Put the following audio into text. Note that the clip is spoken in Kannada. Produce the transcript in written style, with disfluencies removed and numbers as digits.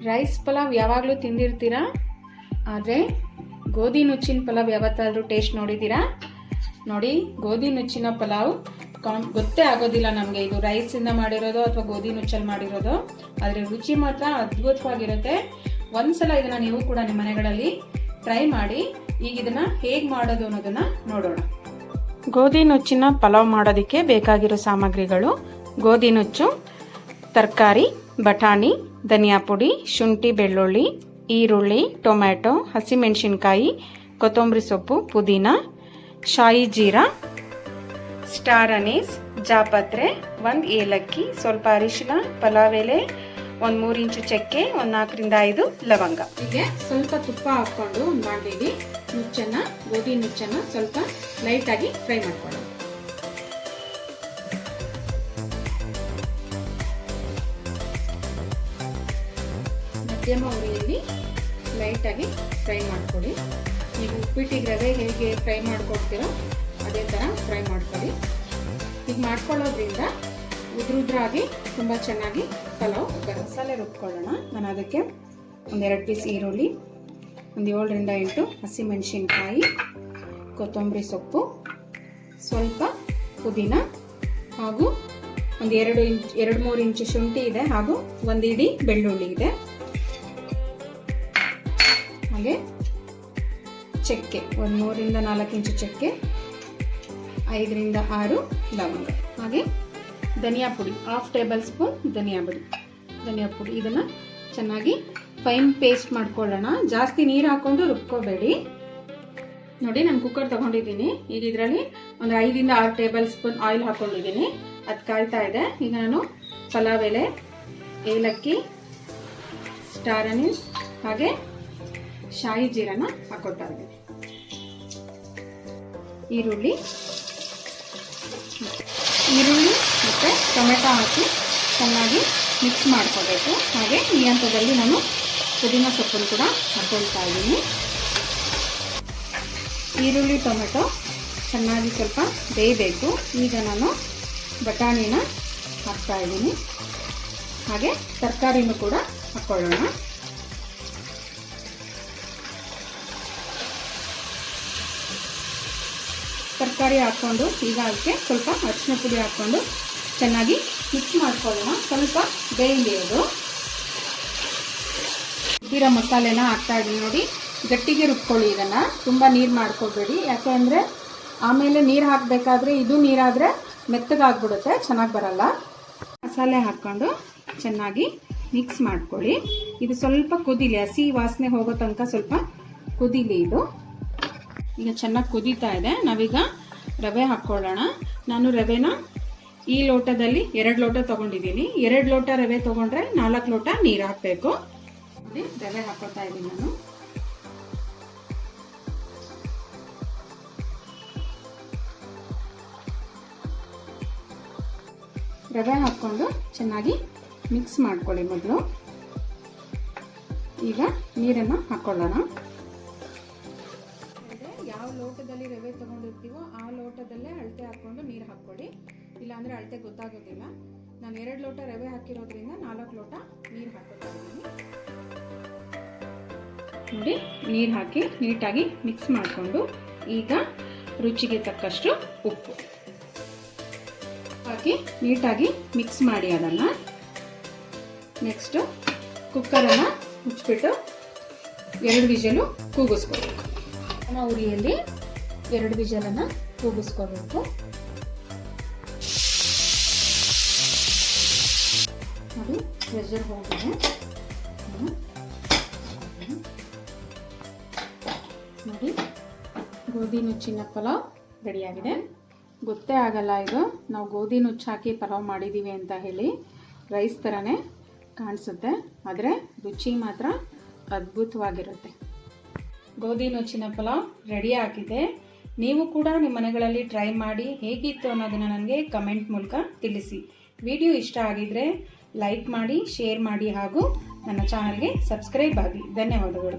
ರೈಸ್ ಪಲಾವ್ ಯಾವಾಗಲೂ ತಿಂದಿರ್ತೀರಾ, ಆದರೆ ಗೋಧಿ ನುಚ್ಚಿನ ಪಲಾವ್ ಯಾವತ್ತಾದರೂ ಟೇಸ್ಟ್ ನೋಡಿದ್ದೀರಾ? ನೋಡಿ, ಗೋಧಿ ನುಚ್ಚಿನ ಪಲಾವ್ ಗೊತ್ತೇ ಆಗೋದಿಲ್ಲ ನಮಗೆ ಇದು ರೈಸಿಂದ ಮಾಡಿರೋದು ಅಥವಾ ಗೋಧಿ ನುಚ್ಚಲ್ಲಿ ಮಾಡಿರೋದು. ಆದರೆ ರುಚಿ ಮಾತ್ರ ಅದ್ಭುತವಾಗಿರುತ್ತೆ. ಒಂದ್ಸಲ ಇದನ್ನು ನೀವು ಕೂಡ ನಿಮ್ಮ ಮನೆಗಳಲ್ಲಿ ಟ್ರೈ ಮಾಡಿ. ಈಗ ಇದನ್ನು ಹೇಗೆ ಮಾಡೋದು ಅನ್ನೋದನ್ನು ನೋಡೋಣ. ಗೋಧಿ ನುಚ್ಚಿನ ಪಲಾವ್ ಮಾಡೋದಕ್ಕೆ ಬೇಕಾಗಿರೋ ಸಾಮಗ್ರಿಗಳು: ಗೋಧಿ ನುಚ್ಚು, ತರಕಾರಿ, ಬಟಾಣಿ, ಧನಿಯಾ ಪುಡಿ, ಶುಂಠಿ, ಬೆಳ್ಳುಳ್ಳಿ, ಈರುಳ್ಳಿ, ಟೊಮ್ಯಾಟೊ, ಹಸಿಮೆಣಸಿನ್ಕಾಯಿ, ಕೊತ್ತಂಬರಿ ಸೊಪ್ಪು, ಪುದೀನ, ಶಾಯಿ ಜೀರಾ, ಸ್ಟಾರ್ ಅನೀಸ್, ಜಾಪತ್ರೆ, 1 ಏಲಕ್ಕಿ, ಸ್ವಲ್ಪ ಅರಿಶಿನ, ಪಲಾವ್ ಎಲೆ, 3 ಇಂಚು ಚಕ್ಕೆ, 4 ರಿಂದ 5 ಲವಂಗ. ಹೀಗೆ ಸ್ವಲ್ಪ ತುಪ್ಪ ಹಾಕೊಂಡು ಒಂದು ಬಾಣಲೆಗೆ ಗೋಧಿ ನುಚ್ಚನ್ನ ಸ್ವಲ್ಪ ಲೈಟ್ ಆಗಿ ಫ್ರೈ ಮಾಡ್ಕೊಳ್ಳೋಣ. ಮಧ್ಯಮ ಉರಿಯಲ್ಲಿ ಲೈಟ್ ಆಗಿ ಫ್ರೈ ಮಾಡ್ಕೊಳ್ಳಿ. ನೀವು ಉಪ್ಪಿಟ್ಟಿಗೆ ರವೆ ಹೇಗೆ ಫ್ರೈ ಮಾಡ್ಕೊಡ್ತೀರೋ ಅದೇ ಥರ ಫ್ರೈ ಮಾಡ್ಕೊಳ್ಳಿ. ಹೀಗೆ ಮಾಡ್ಕೊಳ್ಳೋದ್ರಿಂದ ಉದ್ರುದ್ರಾಗಿ ತುಂಬ ಚೆನ್ನಾಗಿ ಪಲಾವ್ ಬರುತ್ತೆ. ಮಸಾಲೆ ರುಬ್ಕೊಳ್ಳೋಣ. ನಾನು ಅದಕ್ಕೆ 2 ಪೀಸ್ ಈರುಳ್ಳಿ, 7 ರಿಂದ 8 ಹಸಿಮೆಣಸಿನ್ಕಾಯಿ, ಕೊತ್ತಂಬರಿ ಸೊಪ್ಪು, ಸ್ವಲ್ಪ ಪುದೀನ, ಹಾಗೂ 2-3 ಇಂಚು ಶುಂಠಿ ಇದೆ, ಹಾಗೂ 1 ಇಡೀ ಬೆಳ್ಳುಳ್ಳಿ ಇದೆ. ಹಾಗೆ ಚಕ್ಕೆ 3 ರಿಂದ 4 ಇಂಚು ಚಕ್ಕೆ, 5 ರಿಂದ 6 ಲವಂಗ. ಹಾಗೆ ಧನಿಯಾ ಪುಡಿ 1/2 ಟೇಬಲ್ ಸ್ಪೂನ್ ಧನಿಯಾ ಪುಡಿ. ಇದನ್ನು ಚೆನ್ನಾಗಿ ಫೈನ್ ಪೇಸ್ಟ್ ಮಾಡ್ಕೊಳ್ಳೋಣ. ಜಾಸ್ತಿ ನೀರು ಹಾಕೊಂಡು ರುಬ್ಕೋಬೇಡಿ. ನೋಡಿ, ನಾನು ಕುಕ್ಕರ್ ತಗೊಂಡಿದ್ದೀನಿ. ಈಗ ಇದರಲ್ಲಿ 5 ರಿಂದ 6 ಟೇಬಲ್ ಸ್ಪೂನ್ ಆಯಿಲ್ ಹಾಕೊಂಡಿದ್ದೀನಿ. ಅದು ಕಾಯ್ತಾ ಇದೆ. ಈಗ ನಾನು ಪಲಾವ್ ಎಲೆ, ಏಲಕ್ಕಿ, ಸ್ಟಾರ್ ಅನೀಸ್ ಹಾಗೆ ಶಾಯಿ ಜೀರಾನ ಹಾಕೊಳ್ತಾ ಇದ್ದೀನಿ. ಈರುಳ್ಳಿ ಮತ್ತು ಟೊಮೆಟೊ ಹಾಕಿ ಚೆನ್ನಾಗಿ ಮಿಕ್ಸ್ ಮಾಡ್ಕೋಬೇಕು. ಹಾಗೆ ಈ ಹಂತದಲ್ಲಿ ನಾನು ಪುದೀನ ಸೊಪ್ಪನ್ನು ಕೂಡ ಹಾಕೊಳ್ತಾ ಇದ್ದೀನಿ. ಈರುಳ್ಳಿ ಟೊಮೆಟೊ ಚೆನ್ನಾಗಿ ಸ್ವಲ್ಪ ಬೇಯಬೇಕು. ಈಗ ನಾನು ಬಟಾಣಿನ ಹಾಕ್ತಾ ಇದ್ದೀನಿ. ಹಾಗೆ ತರಕಾರಿನೂ ಕೂಡ ಹಾಕ್ಕೊಳ್ಳೋಣ. ತರಕಾರಿ ಹಾಕ್ಕೊಂಡು ಈಗ ಅದಕ್ಕೆ ಸ್ವಲ್ಪ ಅರಿಶಿನ ಪುಡಿ ಹಾಕ್ಕೊಂಡು ಚೆನ್ನಾಗಿ ಮಿಕ್ಸ್ ಮಾಡ್ಕೊಳ್ಳೋಣ. ಸ್ವಲ್ಪ ಬೇಯಲಿ ಅದು. ರುಬ್ಬಿರೋ ಮಸಾಲೆನ ಹಾಕ್ತಾ ಇದ್ದೀನಿ. ನೋಡಿ, ಗಟ್ಟಿಗೆ ರುಬ್ಕೊಳ್ಳಿ. ಇದನ್ನು ತುಂಬ ನೀರು ಮಾಡ್ಕೋಬೇಡಿ. ಯಾಕೆ ಅಂದರೆ ಆಮೇಲೆ ನೀರು ಹಾಕಬೇಕಾದ್ರೆ ಇದು ನೀರಾದರೆ ಮೆತ್ತಗಾಗ್ಬಿಡುತ್ತೆ, ಚೆನ್ನಾಗಿ ಬರಲ್ಲ. ಮಸಾಲೆ ಹಾಕ್ಕೊಂಡು ಚೆನ್ನಾಗಿ ಮಿಕ್ಸ್ ಮಾಡ್ಕೊಳ್ಳಿ. ಇದು ಸ್ವಲ್ಪ ಕುದೀಲಿ, ಹಸಿ ವಾಸನೆ ಹೋಗೋ ತನಕ ಸ್ವಲ್ಪ ಕುದೀಲಿ ಇದು. ಈಗ ಚೆನ್ನಾಗಿ ಕುದೀತಾ ಇದೆ. ನಾವೀಗ ರವೆ ಹಾಕ್ಕೊಳ್ಳೋಣ. ನಾನು ರವೆನ ಈ ಲೋಟದಲ್ಲಿ 2 ಲೋಟ ತೊಗೊಂಡಿದ್ದೀನಿ. 2 ಲೋಟ ರವೆ ತೊಗೊಂಡ್ರೆ 4 ಲೋಟ ನೀರು ಹಾಕಬೇಕು. ರವೆ ಹಾಕೋತಾ ಇದ್ದೀನಿ ನಾನು. ರವೆ ಹಾಕ್ಕೊಂಡು ಚೆನ್ನಾಗಿ ಮಿಕ್ಸ್ ಮಾಡ್ಕೊಳ್ಳಿ ಮೊದಲು. ಈಗ ನೀರನ್ನು ಹಾಕ್ಕೊಳ್ಳೋಣ. ಯಾವ ಲೋಟದಲ್ಲಿ ರವೆ ತೊಗೊಂಡಿರ್ತೀವೋ ಆ ಲೋಟದಲ್ಲೇ ಅಳತೆ ಹಾಕ್ಕೊಂಡು ನೀರು ಹಾಕ್ಕೊಳ್ಳಿ. ಇಲ್ಲಾಂದರೆ ಅಳತೆ ಗೊತ್ತಾಗೋದಿಲ್ಲ. ನಾನು 2 ಲೋಟ ರವೆ ಹಾಕಿರೋದ್ರಿಂದ 4 ಲೋಟ ನೀರು ಹಾಕ್ಕೊತಾ ಇದ್ದೀನಿ. ನೋಡಿ, ನೀರು ಹಾಕಿ ನೀಟಾಗಿ ಮಿಕ್ಸ್ ಮಾಡಿಕೊಂಡು ಈಗ ರುಚಿಗೆ ತಕ್ಕಷ್ಟು ಉಪ್ಪು ಹಾಕಿ ನೀಟಾಗಿ ಮಿಕ್ಸ್ ಮಾಡಿ ಅದನ್ನು. ನೆಕ್ಸ್ಟು ಕುಕ್ಕರನ್ನು ಮುಚ್ಚಿಬಿಟ್ಟು 2 ವಿಷಲು ಕೂಗಿಸ್ಕೋಬೇಕು. ಉರಿಯಲ್ಲಿ 2 ವಿಷಲನ್ನು ಕೂಗಿಸ್ಕೋಬೇಕು. ನೋಡಿ, ಪ್ರೆಷರ್ ಹೋಗಿದೆ. ನೋಡಿ, ಗೋಧಿ ನುಚ್ಚಿನ ಪಲಾವ್ ರೆಡಿಯಾಗಿದೆ. ಗೊತ್ತೇ ಆಗಲ್ಲ ಇದು ನಾವು ಗೋಧಿ ನುಚ್ಚು ಹಾಕಿ ಪಲಾವ್ ಮಾಡಿದ್ದೀವಿ ಅಂತ ಹೇಳಿ. ರೈಸ್ ಥರನೇ ಕಾಣಿಸುತ್ತೆ, ಆದರೆ ರುಚಿ ಮಾತ್ರ ಅದ್ಭುತವಾಗಿರುತ್ತೆ. ಗೋಧಿ ನುಚ್ಚಿನ ಪಲಾವ್ ರೆಡಿ ಆಗಿದೆ. ನೀವು ಕೂಡ ನಿಮ್ಮ ಮನೆಗಳಲ್ಲಿ ಟ್ರೈ ಮಾಡಿ ಹೇಗಿತ್ತು ಅನ್ನೋದನ್ನು ನನಗೆ ಕಮೆಂಟ್ ಮೂಲಕ ತಿಳಿಸಿ. ವಿಡಿಯೋ ಇಷ್ಟ ಆಗಿದ್ರೆ ಲೈಕ್ ಮಾಡಿ, ಶೇರ್ ಮಾಡಿ ಹಾಗೂ ನನ್ನ ಚಾನಲ್ಗೆ ಸಬ್ಸ್ಕ್ರೈಬ್ ಆಗಿ. ಧನ್ಯವಾದಗಳು.